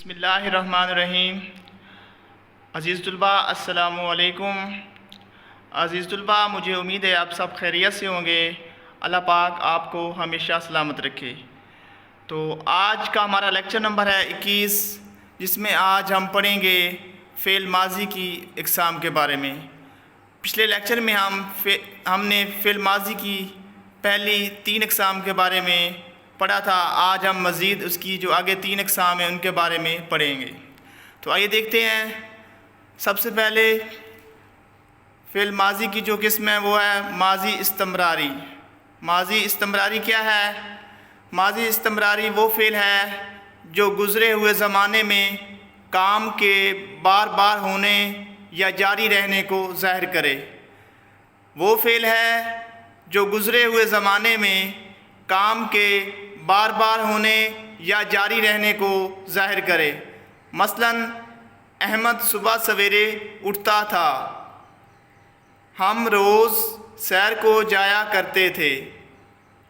بسم اللہ الرحمن الرحیم۔ عزیز طلباء السلام علیکم۔ عزیز طلباء، مجھے امید ہے آپ سب خیریت سے ہوں گے۔ اللہ پاک آپ کو ہمیشہ سلامت رکھے۔ تو آج کا ہمارا لیکچر نمبر ہے 21، جس میں آج ہم پڑھیں گے فعل ماضی کی اقسام کے بارے میں۔ پچھلے لیکچر میں ہم نے فعل ماضی کی پہلی 3 اقسام کے بارے میں پڑھا تھا۔ آج ہم مزید اس کی جو آگے 3 اقسام ہیں ان کے بارے میں پڑھیں گے۔ تو آئیے دیکھتے ہیں۔ سب سے پہلے فعل ماضی کی جو قسم ہے وہ ہے ماضی استمراری۔ ماضی استمراری کیا ہے؟ ماضی استمراری وہ فعل ہے جو گزرے ہوئے زمانے میں کام کے بار بار ہونے یا جاری رہنے کو ظاہر کرے۔ وہ فعل ہے جو گزرے ہوئے زمانے میں کام کے بار بار ہونے یا جاری رہنے کو ظاہر کرے۔ مثلاً احمد صبح سویرے اٹھتا تھا، ہم روز سیر کو جایا کرتے تھے،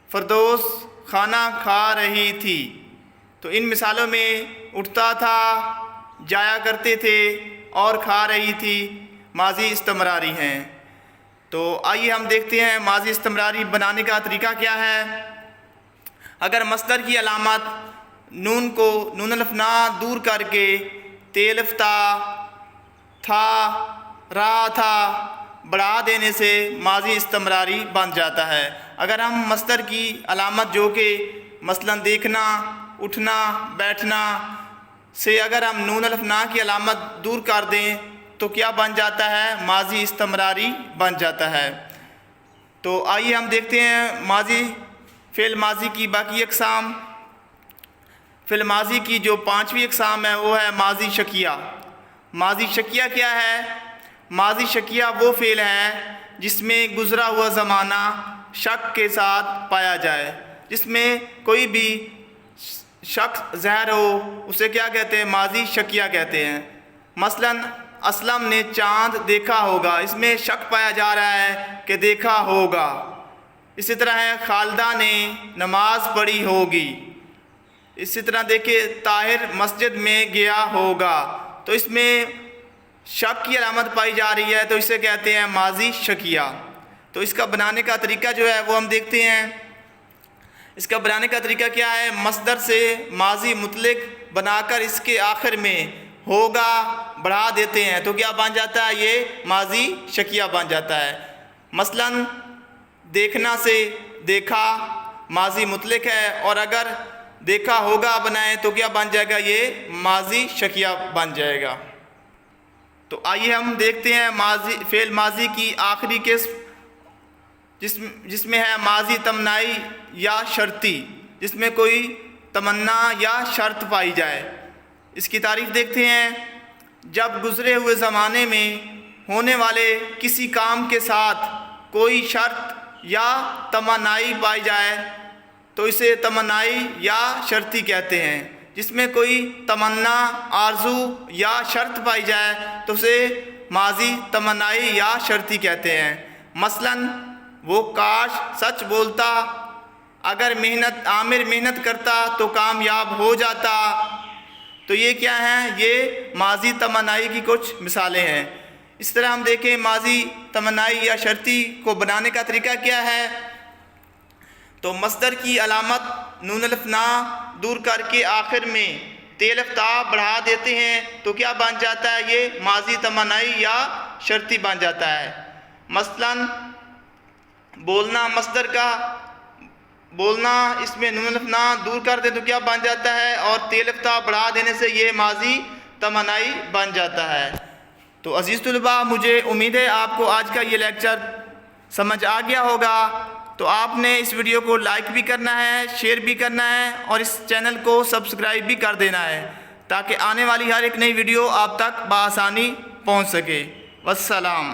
فردوس کھانا کھا رہی تھی۔ تو ان مثالوں میں اٹھتا تھا، جایا کرتے تھے اور کھا رہی تھی ماضی استمراری ہیں۔ تو آئیے ہم دیکھتے ہیں ماضی استمراری بنانے کا طریقہ کیا ہے۔ اگر مصدر کی علامت نون کو نون الف نا دور کر کے تے الف تا، تھا، رہا تھا بڑھا دینے سے ماضی استمراری بن جاتا ہے۔ اگر ہم مصدر کی علامت جو کہ مثلاً دیکھنا، اٹھنا، بیٹھنا سے اگر ہم نون الف نا کی علامت دور کر دیں تو کیا بن جاتا ہے؟ ماضی استمراری بن جاتا ہے۔ تو آئیے ہم دیکھتے ہیں فعل ماضی کی باقی اقسام۔ فعل ماضی کی جو 5ویں اقسام ہے وہ ہے ماضی شکیہ۔ ماضی شکیہ کیا ہے؟ ماضی شکیہ وہ فعل ہے جس میں گزرا ہوا زمانہ شک کے ساتھ پایا جائے، جس میں کوئی بھی شخص ظاہر ہو اسے کیا کہتے ہیں؟ ماضی شکیہ کہتے ہیں۔ مثلاً اسلم نے چاند دیکھا ہوگا، اس میں شک پایا جا رہا ہے کہ دیکھا ہوگا۔ اسی طرح ہے خالدہ نے نماز پڑھی ہوگی۔ اسی طرح دیکھیں طاہر مسجد میں گیا ہوگا۔ تو اس میں شک کی علامت پائی جا رہی ہے تو اسے کہتے ہیں ماضی شکیہ۔ تو اس کا بنانے کا طریقہ جو ہے وہ ہم دیکھتے ہیں۔ اس کا بنانے کا طریقہ کیا ہے؟ مصدر سے ماضی مطلق بنا کر اس کے آخر میں ہوگا بڑھا دیتے ہیں تو کیا بن جاتا ہے؟ یہ ماضی شکیہ بن جاتا ہے۔ مثلاً دیکھنا سے دیکھا ماضی مطلق ہے، اور اگر دیکھا ہوگا بنائیں تو کیا بن جائے گا؟ یہ ماضی شکیہ بن جائے گا۔ تو آئیے ہم دیکھتے ہیں فعل ماضی کی آخری قسم جس میں ہے ماضی تمنائی یا شرطی، جس میں کوئی تمنا یا شرط پائی جائے۔ اس کی تعریف دیکھتے ہیں۔ جب گزرے ہوئے زمانے میں ہونے والے کسی کام کے ساتھ کوئی شرط یا تمنائی پائی جائے تو اسے تمنائی یا شرطی کہتے ہیں۔ جس میں کوئی تمنا، آرزو یا شرط پائی جائے تو اسے ماضی تمنائی یا شرطی کہتے ہیں۔ مثلاً وہ کاش سچ بولتا، اگر عامر محنت کرتا تو کامیاب ہو جاتا۔ تو یہ کیا ہیں؟ یہ ماضی تمنائی کی کچھ مثالیں ہیں۔ اس طرح ہم دیکھیں ماضی تمنائی یا شرطی کو بنانے کا طریقہ کیا ہے۔ تو مصدر کی علامت نون الف نا دور کر کے آخر میں تے الف تا بڑھا دیتے ہیں تو کیا بن جاتا ہے؟ یہ ماضی تمنائی یا شرطی بن جاتا ہے۔ مثلاً بولنا مصدر کا بولنا، اس میں نون الف نا دور کر دیں تو کیا بن جاتا ہے؟ اور تے الف تا بڑھا دینے سے یہ ماضی تمنائی بن جاتا ہے۔ تو عزیز طلباء، مجھے امید ہے آپ کو آج کا یہ لیکچر سمجھ آ گیا ہوگا۔ تو آپ نے اس ویڈیو کو لائک بھی کرنا ہے، شیئر بھی کرنا ہے اور اس چینل کو سبسکرائب بھی کر دینا ہے تاکہ آنے والی ہر ایک نئی ویڈیو آپ تک بآسانی پہنچ سکے۔ والسلام۔